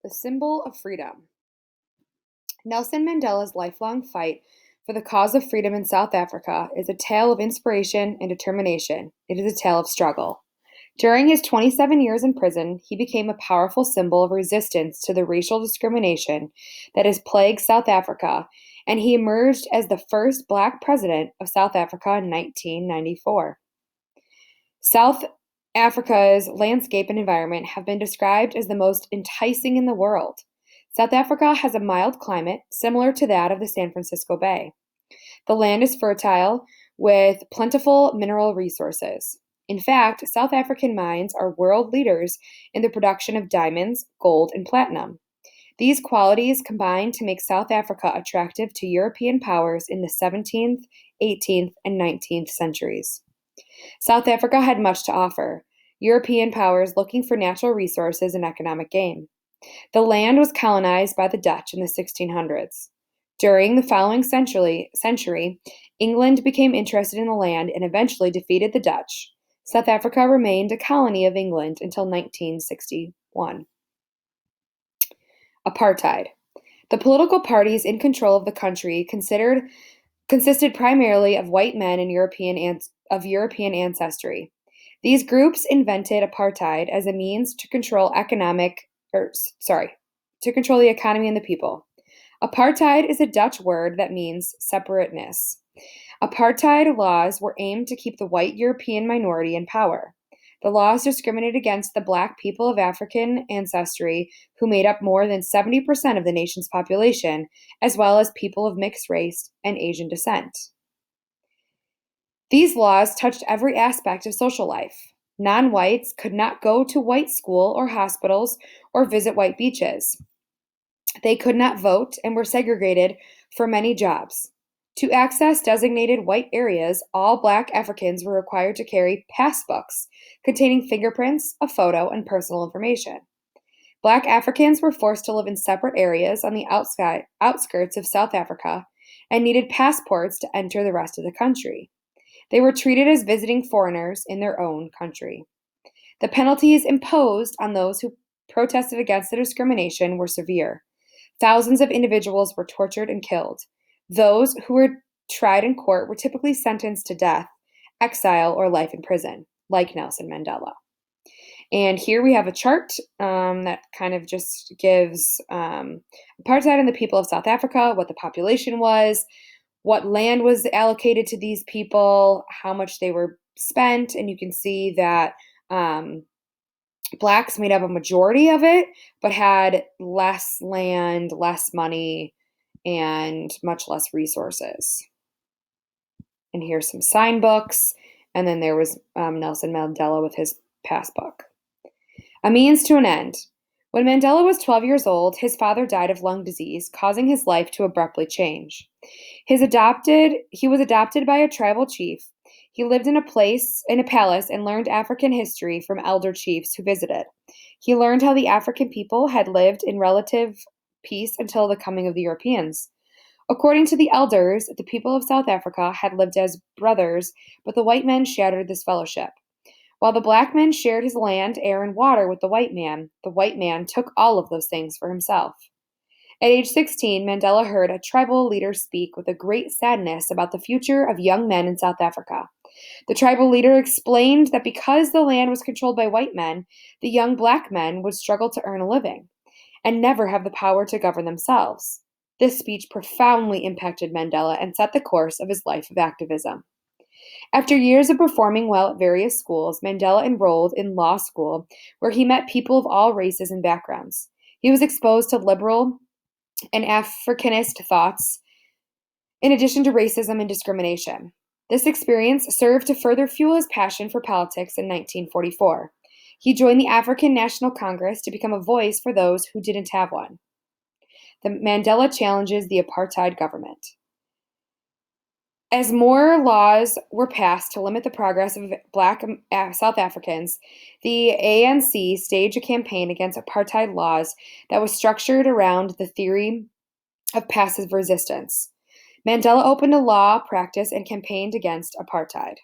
The symbol of freedom. Nelson Mandela's lifelong fight for the cause of freedom in South Africa is a tale of inspiration and determination. It is a tale of struggle. During his 27 years in prison, he became a powerful symbol of resistance to the racial discrimination that has plagued South Africa, and he emerged as the first Black president of South Africa in 1994. South Africa's landscape and environment have been described as the most enticing in the world. South Africa has a mild climate similar to that of the San Francisco Bay. The land is fertile with plentiful mineral resources. In fact, South African mines are world leaders in the production of diamonds, gold, and platinum. These qualities combine to make South Africa attractive to European powers in the 17th, 18th, and 19th centuries. South Africa had much to offer, European powers looking for natural resources and economic gain. The land was colonized by the Dutch in the 1600s. During the following century, England became interested in the land and eventually defeated the Dutch. South Africa remained a colony of England until 1961. Apartheid. The political parties in control of the country consisted primarily of white men and of European ancestry. These groups invented apartheid as a means to control to control the economy and the people. Apartheid is a Dutch word that means separateness. Apartheid laws were aimed to keep the white European minority in power. The laws discriminated against the Black people of African ancestry, who made up more than 70% of the nation's population, as well as people of mixed race and Asian descent. These laws touched every aspect of social life. Non-whites could not go to white school or hospitals or visit white beaches. They could not vote and were segregated for many jobs. To access designated white areas, all Black Africans were required to carry passbooks containing fingerprints, a photo, and personal information. Black Africans were forced to live in separate areas on the outskirts of South Africa and needed passports to enter the rest of the country. They were treated as visiting foreigners in their own country. The penalties imposed on those who protested against the discrimination were severe. Thousands of individuals were tortured and killed. Those who were tried in court were typically sentenced to death, exile, or life in prison, like Nelson Mandela. And here we have a chart that kind of just gives apartheid and the people of South Africa, what the population was, what land was allocated to these people, how much they were spent, and you can see that Blacks made up a majority of it, but had less land, less money, and much less resources. And here's some sign books, and then there was Nelson Mandela with his passbook. A means to an end. When Mandela was 12 years old, his father died of lung disease, causing his life to abruptly change. He was adopted by a tribal chief. He lived in a palace and learned African history from elder chiefs who visited. He learned how the African people had lived in relative peace until the coming of the Europeans. According to the elders, the people of South Africa had lived as brothers, but the white men shattered this fellowship. While the Black man shared his land, air, and water with the white man took all of those things for himself. At age 16, Mandela heard a tribal leader speak with a great sadness about the future of young men in South Africa. The tribal leader explained that because the land was controlled by white men, the young Black men would struggle to earn a living and never have the power to govern themselves. This speech profoundly impacted Mandela and set the course of his life of activism. After years of performing well at various schools, Mandela enrolled in law school, where he met people of all races and backgrounds. He was exposed to liberal and Africanist thoughts, in addition to racism and discrimination. This experience served to further fuel his passion for politics in 1944. He joined the African National Congress to become a voice for those who didn't have one. The Mandela challenges the apartheid government. As more laws were passed to limit the progress of Black South Africans, the ANC staged a campaign against apartheid laws that was structured around the theory of passive resistance. Mandela opened a law practice and campaigned against apartheid.